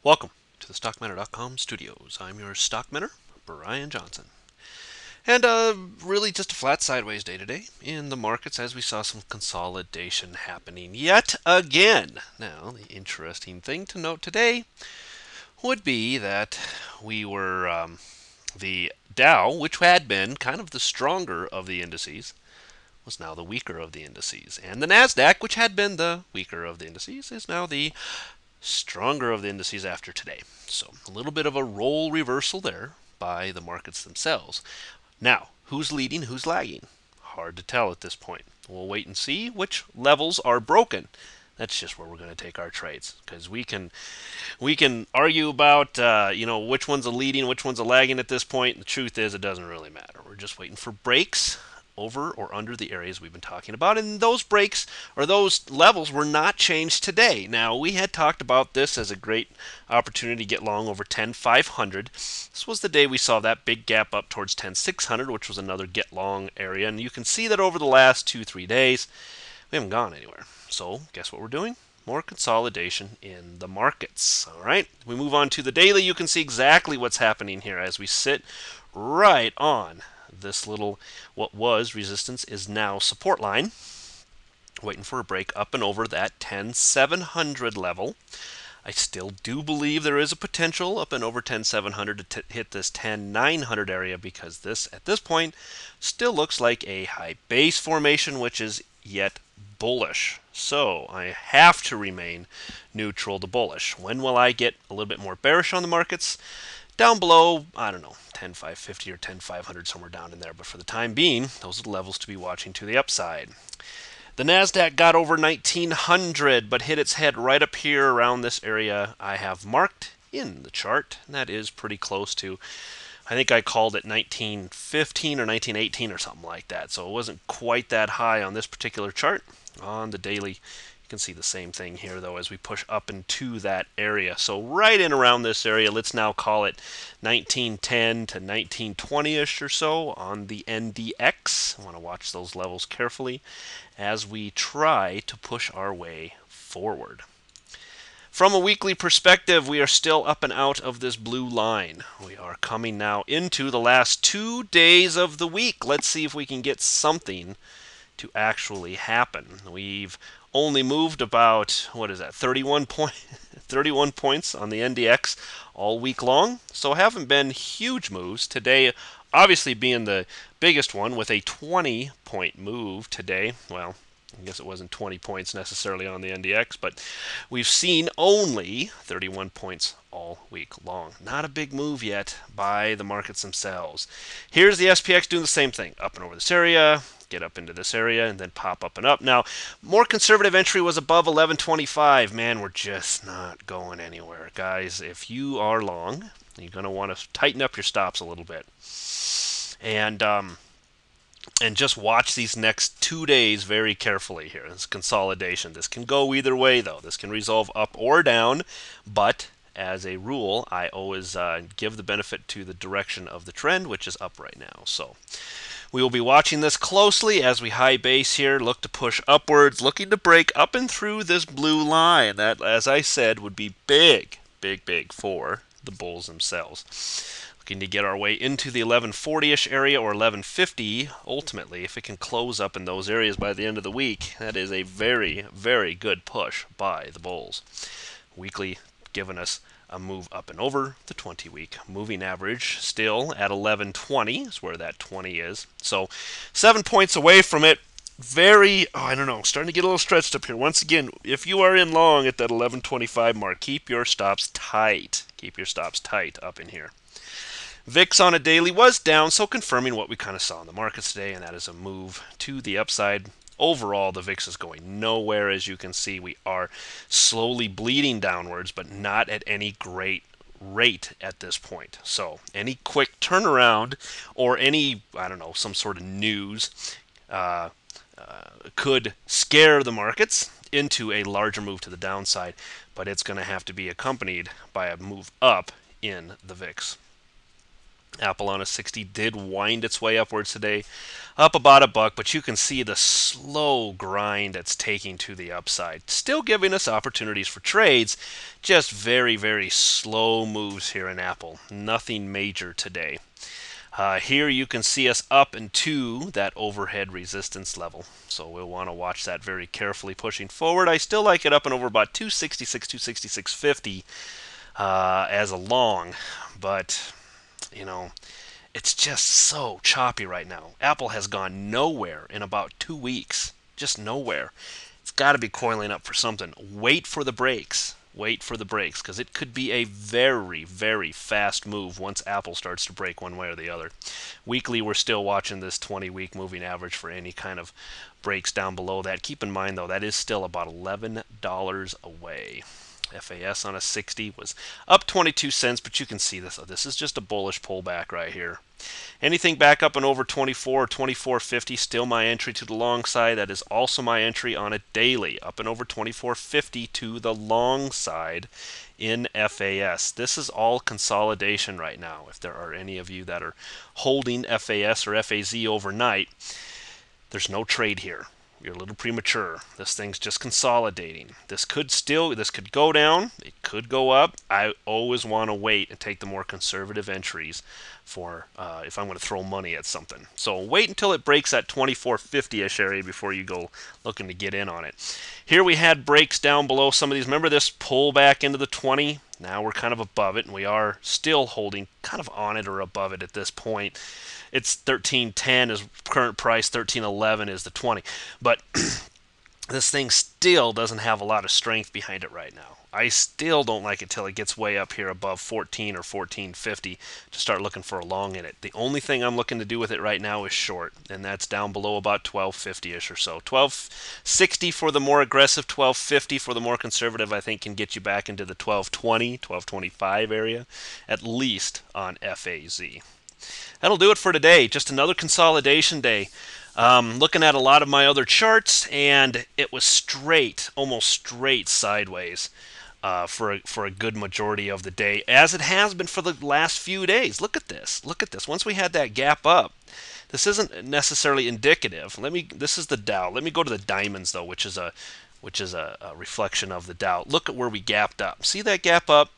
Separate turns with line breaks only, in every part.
Welcome to the StockMiner.com studios. I'm your stock miner, Brian Johnson. And really just a flat sideways day today in the markets as we saw some consolidation happening yet again. Now, the interesting thing to note today would be that the Dow, which had been kind of the stronger of the indices, was now the weaker of the indices. And the NASDAQ, which had been the weaker of the indices, is now the stronger of the indices after today. So a little bit of a role reversal there by the markets themselves. Now, who's leading, who's lagging? Hard to tell at this point. We'll wait and see which levels are broken. That's just where we're going to take our trades, because we can argue about which one's a leading, which one's a lagging at this point. The truth is, it doesn't really matter. We're just waiting for breaks over or under the areas we've been talking about, and those breaks or those levels were not changed today. Now, we had talked about this as a great opportunity to get long over 10,500. This was the day we saw that big gap up towards 10,600, which was another get long area, and you can see that over the last 2-3 days we haven't gone anywhere. So guess what we're doing? More consolidation in the markets. All right, we move on to the daily. You can see exactly what's happening here as we sit right on this little, what was resistance is now support line, waiting for a break up and over that 10,700 level. I still do believe there is a potential up and over 10,700 to hit this 10,900 area, because this at this point still looks like a high base formation, which is yet bullish. So I have to remain neutral to bullish. When will I get a little bit more bearish on the markets? Down below, I don't know, 10,550 or 10,500, somewhere down in there. But for the time being, those are the levels to be watching to the upside. The NASDAQ got over 1900, but hit its head right up here around this area I have marked in the chart. And that is pretty close to, I think I called it 1915 or 1918 or something like that. So it wasn't quite that high on this particular chart. On the daily, you can see the same thing here, though, as we push up into that area. So right in around this area, let's now call it 1910 to 1920-ish or so on the NDX. I want to watch those levels carefully as we try to push our way forward. From a weekly perspective, we are still up and out of this blue line. We are coming now into the last 2 days of the week. Let's see if we can get something to actually happen. We've only moved about, 31 points on the NDX all week long, so haven't been huge moves. Today obviously being the biggest one with a 20-point move today. Well, I guess it wasn't 20 points necessarily on the NDX, but we've seen only 31 points all week long. Not a big move yet by the markets themselves. Here's the SPX doing the same thing, up and over this area, get up into this area, and then pop up and up. Now, more conservative entry was above 1125. Man, we're just not going anywhere. Guys, if you are long, you're going to want to tighten up your stops a little bit. And just watch these next 2 days very carefully here. This consolidation. This can go either way, though. This can resolve up or down, but as a rule, I always give the benefit to the direction of the trend, which is up right now. So we will be watching this closely as we high base here, look to push upwards, looking to break up and through this blue line. That, as I said, would be big, big, big for the bulls themselves. Looking to get our way into the 1140-ish area or 1150 ultimately. If it can close up in those areas by the end of the week, that is a very, very good push by the bulls. Weekly giving us a move up and over the 20-week moving average, still at 1120 is where that 20 is. So 7 points away from it. Very, I don't know, starting to get a little stretched up here. Once again, if you are in long at that 1125 mark, keep your stops tight. Keep your stops tight up in here. VIX on a daily was down, so confirming what we kind of saw in the markets today, and that is a move to the upside. Overall, the VIX is going nowhere. As you can see, we are slowly bleeding downwards, but not at any great rate at this point. So any quick turnaround or any, I don't know, some sort of news could scare the markets into a larger move to the downside, but it's going to have to be accompanied by a move up in the VIX. Apple on a 60 did wind its way upwards today, up about $1, but you can see the slow grind it's taking to the upside. Still giving us opportunities for trades, just very, very slow moves here in Apple. Nothing major today. Here you can see us up into that overhead resistance level. So we'll want to watch that very carefully pushing forward. I still like it up and over about 266, 266.50 as a long, but you know, it's just so choppy right now. Apple has gone nowhere in about 2 weeks. Just nowhere. It's got to be coiling up for something. Wait for the breaks. Wait for the breaks, because it could be a very, very fast move once Apple starts to break one way or the other. Weekly, we're still watching this 20-week moving average for any kind of breaks down below that. Keep in mind, though, that is still about $11 away. FAS on a 60 was up 22 cents, but you can see this. This is just a bullish pullback right here. Anything back up and over 24 or 24.50, still my entry to the long side. That is also my entry on a daily, up and over 24.50 to the long side in FAS. This is all consolidation right now. If there are any of you that are holding FAS or FAZ overnight, there's no trade here. You're a little premature. This thing's just consolidating. This could go down. It could go up. I always want to wait and take the more conservative entries for if I'm going to throw money at something. So wait until it breaks that 24.50-ish area before you go looking to get in on it. Here we had breaks down below some of these. Remember this pull back into the 20? Now we're kind of above it, and we are still holding kind of on it or above it at this point. It's 13.10 is current price, 13.11 is the 20. But this thing still doesn't have a lot of strength behind it right now. I still don't like it till it gets way up here above 14 or 14.50 to start looking for a long in it. The only thing I'm looking to do with it right now is short, and that's down below about 12.50-ish or so. 12.60 for the more aggressive, 12.50 for the more conservative, I think can get you back into the 12.20, 12.25 area, at least on FAZ. That'll do it for today. Just another consolidation day. Looking at a lot of my other charts, and it was straight, almost straight sideways for a good majority of the day, as it has been for the last few days. Look at this. Look at this. Once we had that gap up, this isn't necessarily indicative. This is the Dow. Let me go to the diamonds though, which is a reflection of the Dow. Look at where we gapped up. See that gap up?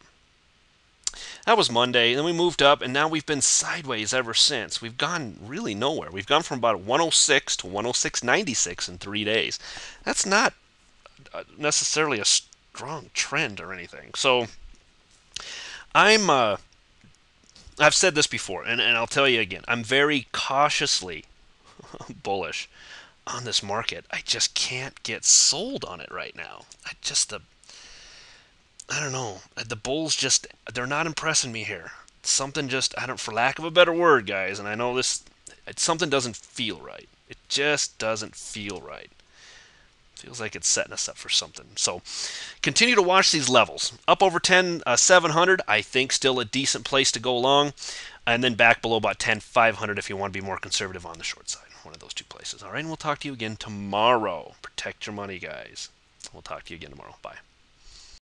That was Monday, and then we moved up, and now we've been sideways ever since. We've gone really nowhere. We've gone from about 106 to 106.96 in 3 days. That's not necessarily a strong trend or anything. So I've said this before, and I'll tell you again. I'm very cautiously bullish on this market. I just can't get sold on it right now. I don't know. The Bulls they're not impressing me here. Something just, for lack of a better word, guys, and I know something doesn't feel right. It just doesn't feel right. Feels like it's setting us up for something. So continue to watch these levels. Up over 10,700, I think still a decent place to go long. And then back below about 10,500 if you want to be more conservative on the short side. One of those two places. All right, and we'll talk to you again tomorrow. Protect your money, guys. We'll talk to you again tomorrow. Bye.